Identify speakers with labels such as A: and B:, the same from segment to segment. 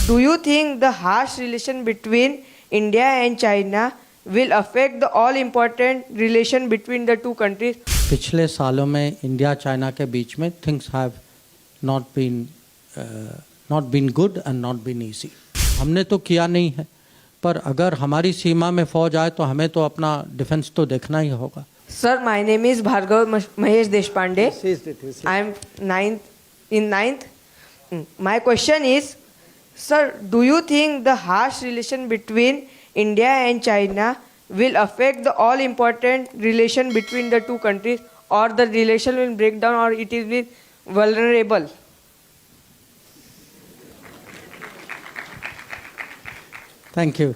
A: Do you think the harsh relation between India and China will affect the all important relation between the two countries?
B: पिछले सालों में India China के बीच में things have not been good and not been easy. हमने तो किया नहीं है, पर अगर हमारी सीमा में फौज आए तो हमें तो अपना डिफेंस तो देखना ही होगा।
A: Sir, my name is Bhargav Mahesh Deshpande. I am ninth. My question is, sir, do you think the harsh relation between India and China will affect the all important relation between the two countries, or the relation will break down, or it will be vulnerable?
B: Thank you.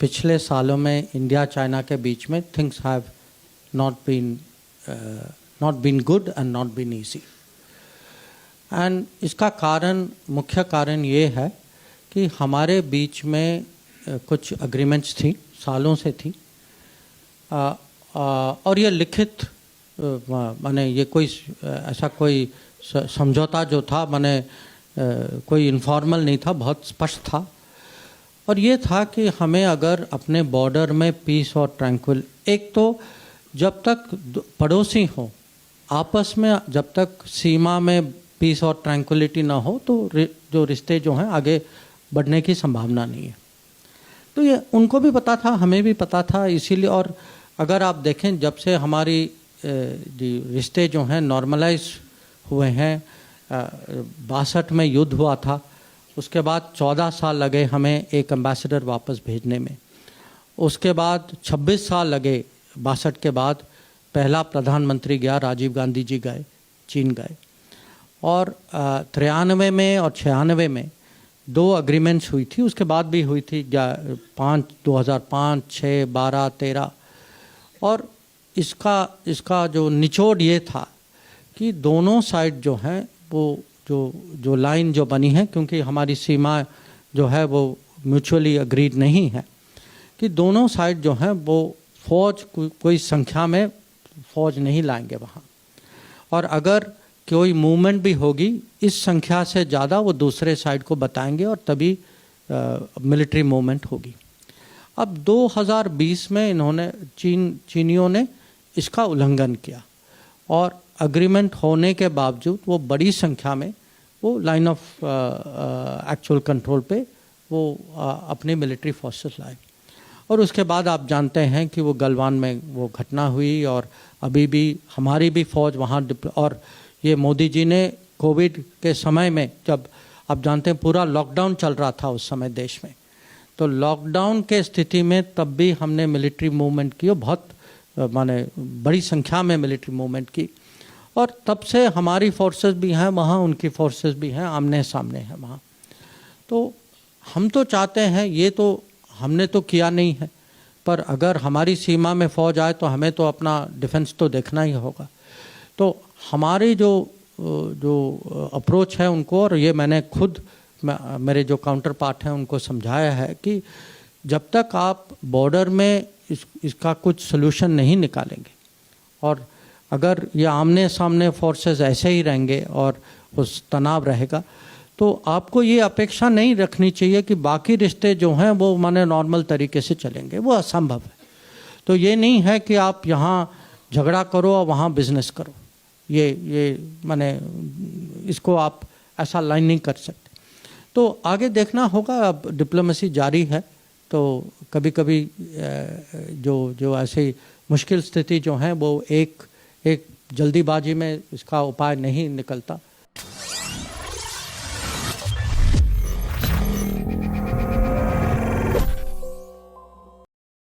B: पिछले सालों में India China के बीच में things have not been good and not been easy. And इसका मुख्य कारण ये है कि हमारे बीच में कुछ एग्रीमेंट्स थी, सालों से थी, और ये लिखित माने ये कोई ऐसा कोई समझौता जो था माने कोई इनफॉर्मल नहीं था, बहुत स्पष्ट था। और ये था कि हमें अगर अपने बॉर्डर में पीस और ट्रैंक्विल, एक तो जब तक पड़ोसी हों आपस में, जब तक सीमा में पीस और ट्रैंक्विलिटी ना हो तो जो रिश्ते जो हैं आगे बढ़ने की संभावना नहीं है। तो ये उनको भी पता था, हमें भी पता था, इसीलिए। और अगर आप देखें जब से हमारी रिश्ते जो हैं नॉर्मलाइज हुए हैं, 62 में युद्ध हुआ था, उसके बाद 14 साल लगे हमें एक एम्बेसडर वापस भेजने में, उसके बाद 26 साल लगे 62 के बाद पहला प्रधानमंत्री गया, राजीव गांधी जी गए, चीन गए, और 93 में और 96 में 2 एग्रीमेंट्स हुई थी, उसके बाद भी हुई थी 2005, 6, 12, 13। और इसका जो निचोड़ ये था कि दोनों साइड जो हैं वो जो लाइन जो बनी है, क्योंकि हमारी सीमा जो है वो म्यूचुअली अग्रीड नहीं है, कि दोनों साइड जो हैं वो फौज कोई संख्या में फौज नहीं लाएंगे वहाँ, और अगर कोई मूवमेंट भी होगी इस संख्या से ज़्यादा वो दूसरे साइड को बताएंगे और तभी मिलिट्री मूवमेंट होगी। अब 2020 में चीनियों ने इसका उल्लंघन किया, और एग्रीमेंट होने के बावजूद वो बड़ी संख्या में वो लाइन ऑफ एक्चुअल कंट्रोल पे वो अपनी मिलिट्री फोर्सेस लाए। और उसके बाद आप जानते हैं कि वो गलवान में वो घटना हुई, और अभी भी हमारी भी फ़ौज वहाँ और ये मोदी जी ने कोविड के समय में, जब आप जानते हैं पूरा लॉकडाउन चल रहा था उस समय देश में, तो लॉकडाउन के स्थिति में तब भी हमने मिलिट्री मूवमेंट की, और बहुत माने बड़ी संख्या में मिलिट्री मूवमेंट की। और तब से हमारी फोर्सेस भी हैं वहाँ, उनकी फोर्सेस भी हैं, आमने सामने हैं वहाँ। तो हम तो चाहते हैं, ये तो हमने तो किया नहीं है, पर अगर हमारी सीमा में फ़ौज आए तो हमें तो अपना डिफेंस तो देखना ही होगा। तो हमारी जो अप्रोच है उनको, और ये मैंने खुद मेरे जो काउंटर पार्ट हैं उनको समझाया है कि जब तक आप बॉर्डर में इसका कुछ सोल्यूशन नहीं निकालेंगे, और अगर ये आमने सामने फोर्सेस ऐसे ही रहेंगे और उस तनाव रहेगा, तो आपको ये अपेक्षा नहीं रखनी चाहिए कि बाकी रिश्ते जो हैं वो माने नॉर्मल तरीके से चलेंगे, वो असंभव है। तो ये नहीं है कि आप यहाँ झगड़ा करो और वहाँ बिजनेस करो, ये माने इसको आप ऐसा लाइन नहीं कर सकते। तो आगे देखना होगा, अब डिप्लोमेसी जारी है, तो कभी कभी जो ऐसी मुश्किल स्थिति जो है वो एक जल्दीबाजी में इसका उपाय नहीं निकलता।